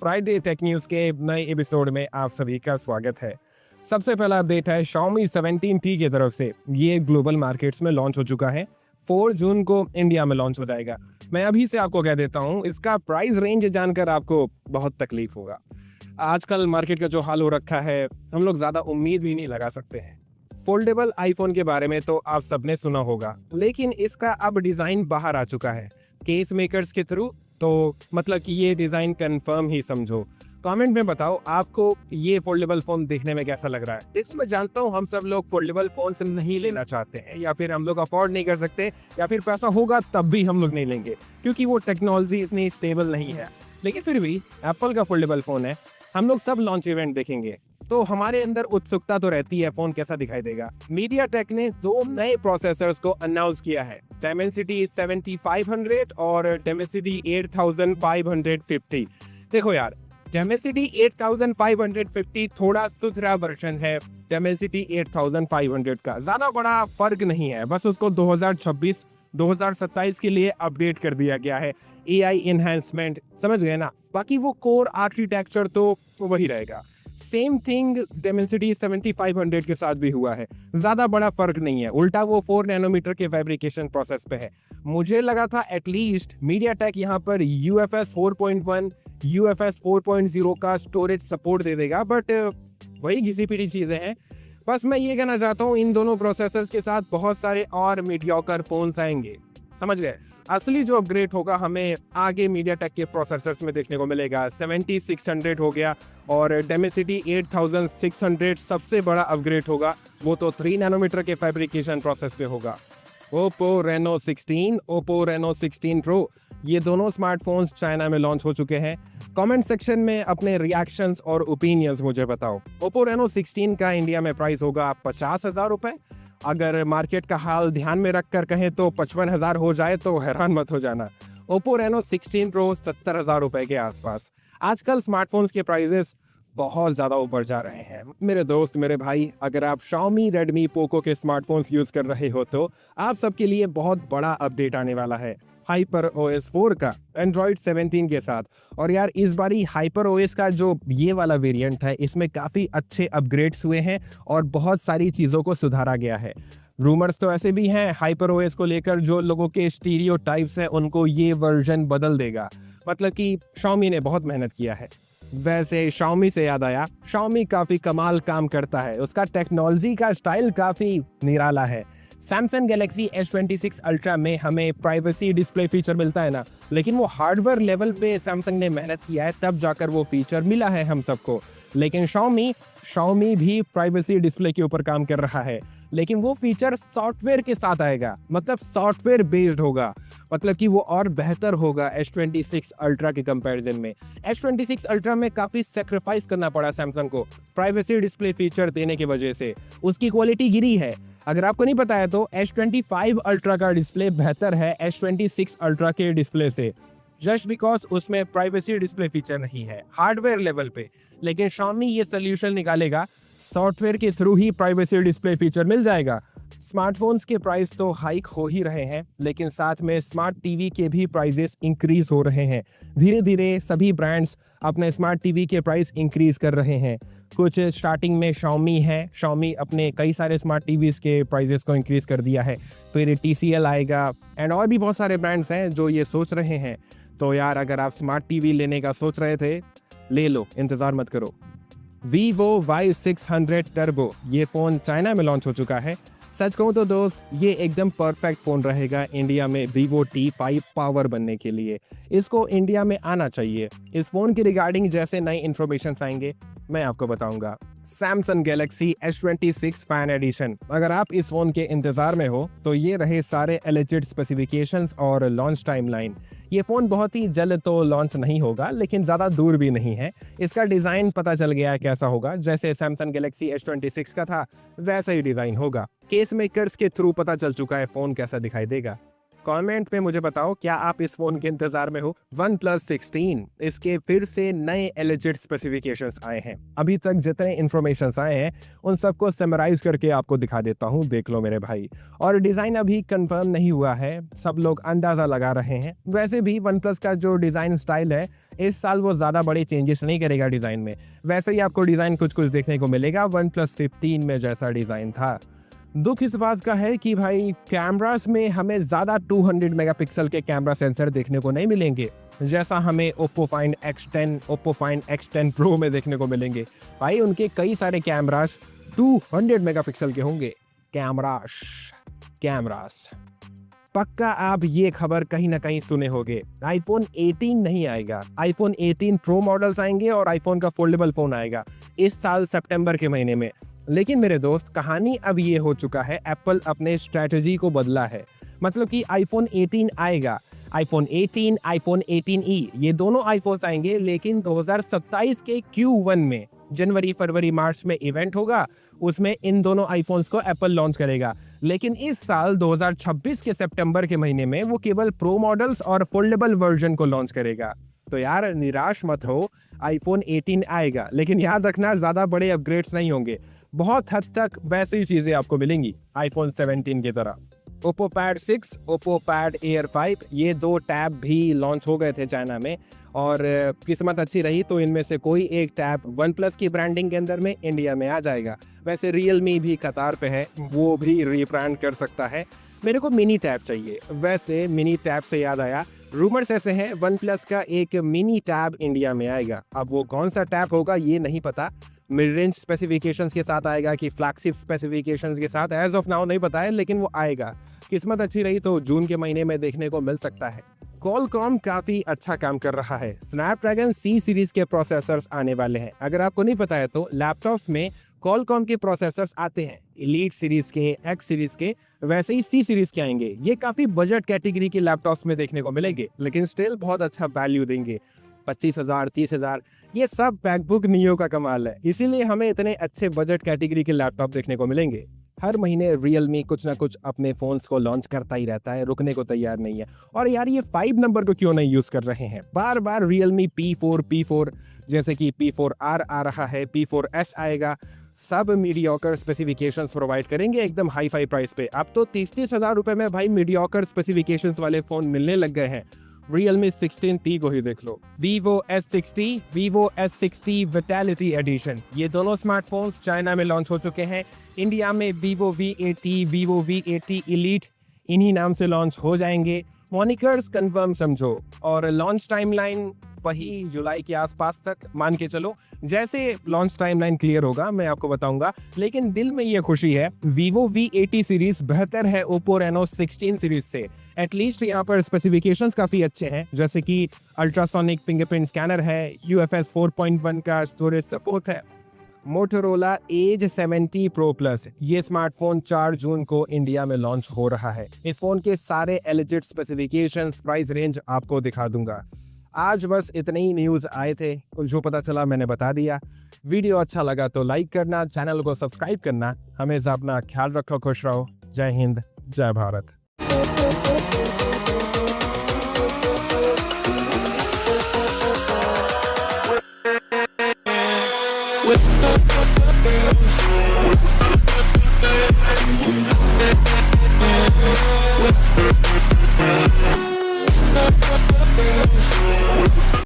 Friday tech news के नए episode में आप सभी का स्वागत है। सबसे पहला अपडेट है Xiaomi 17T की तरफ से। ये ग्लोबल मार्केट्स में लॉन्च हो चुका है। 4 जून को इंडिया में लॉन्च हो जाएगा। मैं अभी से आपको कह देता हूँ, इसका प्राइस रेंज जानकर आपको बहुत तकलीफ होगा। आजकल मार्केट का जो हाल हो रखा है, हम लोग ज़्यादा उम्मीद भी नहीं लगा सकते हैं। फोल्डेबल आईफोन के बारे में तो आप सबने सुना होगा, लेकिन इसका अब डिज़ाइन बाहर आ चुका है केस मेकर्स के थ्रू। तो मतलब कि ये डिज़ाइन कंफर्म ही समझो। कमेंट में बताओ आपको ये फोल्डेबल फ़ोन देखने में कैसा लग रहा है। देखो, मैं जानता हूँ हम सब लोग फोल्डेबल फ़ोन से नहीं लेना चाहते हैं, या फिर हम लोग अफोर्ड नहीं कर सकते, या फिर पैसा होगा तब भी हम लोग नहीं लेंगे क्योंकि वो टेक्नोलॉजी इतनी स्टेबल नहीं है। लेकिन फिर भी एप्पल का फोल्डेबल फ़ोन है, हम लोग सब लॉन्च इवेंट देखेंगे, तो हमारे अंदर उत्सुकता तो रहती है फ़ोन कैसा दिखाई देगा। मीडियाटेक ने 2 नए प्रोसेसर्स को अनाउंस किया है, Dimensity 7500 और Dimensity 8550। देखो यार, Dimensity 8550 थोड़ा सुथरा वर्जन है Dimensity 8500 का। ज़्यादा बड़ा फर्क नहीं है, बस उसको 2026-2027 के लिए अपडेट कर दिया गया है। AI इन्हेंसमेंट, समझ गए ना। बाकी वो कोर आर्किटेक्चर तो वही रहेगा। सेम थिंग Dimensity 7500 के साथ भी हुआ है। ज़्यादा बड़ा फर्क नहीं है, उल्टा वो 4 नैनोमीटर के फैब्रिकेशन प्रोसेस पे है। मुझे लगा था एटलीस्ट मीडियाटेक यहाँ पर UFS 4.1 UFS 4.0 का स्टोरेज सपोर्ट दे देगा, बट वही घिसी पिटी चीज़ें हैं। बस मैं ये कहना चाहता हूँ, इन दोनों प्रोसेसर्स के साथ बहुत सारे और मीडियोकर फोन्स आएंगे, समझ गए। असली जो अपग्रेड होगा हमें आगे मीडियाटेक के प्रोसेसर्स में देखने को मिलेगा। 7600 हो गया, और Dimensity 8600 सबसे बड़ा अपग्रेड होगा। वो तो 3 नैनोमीटर के फैब्रिकेशन प्रोसेस पे होगा। Oppo Reno 16, Oppo Reno 16 Pro, ये दोनों स्मार्टफोन्स चाइना में लॉन्च हो चुके हैं। कमेंट सेक्शन में अपने रिएक्शंस और ओपिनियंस मुझे बताओ। Oppo Reno 16 का इंडिया में प्राइस होगा 50,000 रुपये। अगर मार्केट का हाल ध्यान में रखकर कहें तो 55,000 हो जाए तो हैरान मत हो जाना। Oppo Reno 16 Pro 70,000 रुपये के आसपास। आजकल स्मार्टफोन्स के प्राइजेस बहुत ज़्यादा ऊपर जा रहे हैं। मेरे दोस्त, मेरे भाई, अगर आप Xiaomi, Redmi, Poco के स्मार्टफोन्स यूज़ कर रहे हो तो आप सबके लिए बहुत बड़ा अपडेट आने वाला है HyperOS 4 का Android 17 के साथ। और यार, इस बारी HyperOS का जो ये वाला वेरिएंट है, इसमें काफ़ी अच्छे अपग्रेड्स हुए हैं और बहुत सारी चीज़ों को सुधारा गया है। रूमर्स तो ऐसे भी हैं HyperOS को लेकर, जो लोगों के स्टीरियोटाइप्स हैं उनको ये वर्जन बदल देगा। मतलब कि Xiaomi ने बहुत मेहनत किया है। वैसे Xiaomi से याद आया, Xiaomi काफ़ी कमाल काम करता है, उसका टेक्नोलॉजी का स्टाइल काफ़ी निराला है। Samsung Galaxy S26 Ultra में हमें प्राइवेसी डिस्प्ले फीचर मिलता है ना, लेकिन वो हार्डवेयर लेवल पे Samsung ने मेहनत किया है, तब जाकर वो फीचर मिला है हम सबको। लेकिन Xiaomi भी प्राइवेसी डिस्प्ले के ऊपर काम कर रहा है, लेकिन वो फीचर सॉफ्टवेयर के साथ आएगा, मतलब सॉफ्टवेयर बेस्ड होगा, मतलब कि वो और बेहतर होगा S26 Ultra के कंपैरिजन में। S26 Ultra में काफ़ी सेक्रीफाइस करना पड़ा सैमसंग को प्राइवेसी डिस्प्ले फीचर देने की वजह से, उसकी क्वालिटी गिरी है। अगर आपको नहीं पता है तो S25 Ultra का डिस्प्ले बेहतर है S26 Ultra के डिस्प्ले से, जस्ट बिकॉज उसमें प्राइवेसी डिस्प्ले फीचर नहीं है हार्डवेयर लेवल पे। लेकिन Xiaomi ये सोल्यूशन निकालेगा, सॉफ्टवेयर के थ्रू ही प्राइवेसी डिस्प्ले फीचर मिल जाएगा। स्मार्टफोन्स के प्राइस तो हाइक हो ही रहे हैं, लेकिन साथ में स्मार्ट टीवी के भी प्राइजेस इंक्रीज हो रहे हैं। धीरे धीरे सभी ब्रांड्स अपने स्मार्ट टीवी के प्राइस इंक्रीज कर रहे हैं। कुछ स्टार्टिंग में Xiaomi है, Xiaomi अपने कई सारे स्मार्ट टीवीज़ के प्राइजेस को इंक्रीज कर दिया है। फिर TCL आएगा, एंड और भी बहुत सारे ब्रांड्स हैं जो ये सोच रहे हैं। तो यार, अगर आप स्मार्ट टीवी लेने का सोच रहे थे, ले लो, इंतज़ार मत करो। Vivo Y600 Turbo, ये फ़ोन चाइना में लॉन्च हो चुका है। सच कहूँ तो दोस्त, ये एकदम परफेक्ट फ़ोन रहेगा इंडिया में Vivo T5 पावर बनने के लिए। इसको इंडिया में आना चाहिए। इस फ़ोन की रिगार्डिंग जैसे नई इन्फॉर्मेशन आएंगे मैं आपको बताऊंगा। Samsung Galaxy S26 Fan Edition, अगर आप इस फ़ोन के इंतज़ार में हो तो ये रहे सारे एलिजिड स्पेसिफिकेशंस और लॉन्च टाइमलाइन। ये फ़ोन बहुत ही जल्द तो लॉन्च नहीं होगा, लेकिन ज़्यादा दूर भी नहीं है। इसका डिज़ाइन पता चल गया है कैसा होगा, जैसे Samsung Galaxy S26 का था वैसा ही डिज़ाइन होगा। केस मेकर्स के थ्रू पता चल चुका है फ़ोन कैसा दिखाई देगा। कमेंट में मुझे बताओ क्या आप इस फोन के इंतजार में हो। OnePlus 16 इसके फिर से नए एलिजिट स्पेसिफिकेशंस आए हैं। अभी तक जितने इन्फॉर्मेशन आए हैं उन सबको समराइज करके आपको दिखा देता हूँ, देख लो मेरे भाई। और डिज़ाइन अभी कंफर्म नहीं हुआ है, सब लोग अंदाज़ा लगा रहे हैं। वैसे भी OnePlus का जो डिज़ाइन स्टाइल है इस साल वो ज़्यादा बड़े चेंजेस नहीं करेगा डिज़ाइन में। वैसे ही आपको डिज़ाइन कुछ कुछ देखने को मिलेगा OnePlus 15 में जैसा डिज़ाइन था। दुख इस बात का है कि भाई कैमरास में हमें ज़्यादा 200 मेगापिक्सल के कैमरा सेंसर देखने को नहीं मिलेंगे जैसा हमें Oppo Find X10, Oppo Find X10 Pro में देखने को मिलेंगे। भाई उनके कई सारे कैमरास 200 मेगापिक्सल के होंगे। कैमरास पक्का आप ये खबर कहीं ना कहीं सुने होंगे, iPhone 18 नहीं आएगा। iPhone 18 Pro मॉडल्स आएंगे और iPhone का फोल्डेबल फ़ोन आएगा इस साल सितंबर के महीने में। लेकिन मेरे दोस्त कहानी अब ये हो चुका है, एप्पल अपने स्ट्रैटेजी को बदला है। मतलब कि iPhone 18 आएगा, iPhone 18, iPhone 18e ये दोनों iPhones आएंगे, लेकिन 2027 के Q1 में जनवरी फरवरी मार्च में इवेंट होगा, उसमें इन दोनों आईफोन्स को एप्पल लॉन्च करेगा। लेकिन इस साल 2026 के सितंबर के महीने में वो केवल प्रो मॉडल्स और फोल्डेबल वर्जन को लॉन्च करेगा। तो यार निराश मत हो, iPhone 18 आएगा, लेकिन याद रखना ज़्यादा बड़े अपग्रेड्स नहीं होंगे। बहुत हद तक वैसी ही चीज़ें आपको मिलेंगी iPhone 17 की तरह। Oppo Pad 6, Oppo Pad Air 5 ये दो टैब भी लॉन्च हो गए थे चाइना में, और किस्मत अच्छी रही तो इनमें से कोई एक टैब OnePlus की ब्रांडिंग के अंदर में इंडिया में आ जाएगा। वैसे Realme भी कतार पे है, वो भी रीब्रांड कर सकता है। मेरे को मिनी टैब चाहिए। वैसे मिनी टैब से याद आया, रूमर्स ऐसे हैं OnePlus का एक मिनी टैब इंडिया में आएगा। अब वो कौन सा टैब होगा ये नहीं पता, मिड रेंज स्पेसिफिकेशंस के साथ आएगा कि फ्लैगशिप स्पेसिफिकेशंस के साथ, एज ऑफ नाउ नहीं पता है, लेकिन वो आएगा। किस्मत अच्छी रही तो जून के महीने में देखने को मिल सकता है। Qualcomm काफ़ी अच्छा काम कर रहा है। Snapdragon C सीरीज के प्रोसेसर्स आने वाले हैं। अगर आपको नहीं पता है तो लैपटॉप्स में Qualcomm के प्रोसेसर्स आते हैं, Elite सीरीज के, X सीरीज के, वैसे ही C सीरीज के आएंगे। ये काफ़ी बजट कैटेगरी के लैपटॉप्स में देखने को मिलेंगे, लेकिन स्टिल बहुत अच्छा वैल्यू देंगे। 25,000, 30,000 ये सब मैकबुक नियो का कमाल है। इसीलिए हमें इतने अच्छे बजट कैटेगरी के लैपटॉप देखने को मिलेंगे। हर महीने Realme कुछ ना कुछ अपने फ़ोन्स को लॉन्च करता ही रहता है, रुकने को तैयार नहीं है। और यार ये 5 नंबर को क्यों नहीं यूज़ कर रहे हैं? बार बार Realme P4 जैसे कि P4R आ रहा है, P4S आएगा, सब मीडियोकर स्पेसिफिकेशंस प्रोवाइड करेंगे एकदम हाई फाई प्राइस पे। अब तो 30,000 रुपये में भाई मीडियोकर स्पेसिफिकेशंस वाले फ़ोन मिलने लग गए हैं। Realme 16T को ही देख लो, Vivo S60, Vivo S60 Vitality Edition, ये दोनों स्मार्टफोन्स चाइना में लॉन्च हो चुके हैं। इंडिया में Vivo V80, Vivo V80 Elite इन्हीं नाम से लॉन्च हो जाएंगे। मॉनिकर्स कंफर्म समझो, और लॉन्च टाइमलाइन वही जुलाई के आसपास तक मान के चलो। जैसे लॉन्च टाइमलाइन क्लियर होगा मैं आपको बताऊंगा। लेकिन दिल में ये खुशी है, Vivo V80 सीरीज बेहतर है Oppo Reno 16 सीरीज से। एटलीस्ट यहाँ पर स्पेसिफिकेशंस काफ़ी अच्छे हैं, जैसे कि अल्ट्रासोनिक फिंगरप्रिंट स्कैनर है, UFS 4.1 का स्टोरेज सपोर्ट है। Motorola Edge 70 Pro Plus ये स्मार्टफोन 4 जून को इंडिया में लॉन्च हो रहा है। इस फोन के सारे एलिजिट स्पेसिफिकेशंस, प्राइस रेंज आपको दिखा दूंगा। आज बस इतने ही न्यूज़ आए थे, जो पता चला मैंने बता दिया। वीडियो अच्छा लगा तो लाइक करना, चैनल को सब्सक्राइब करना। हमेशा अपना ख्याल रखो, खुश रहो। जय हिंद, जय भारत।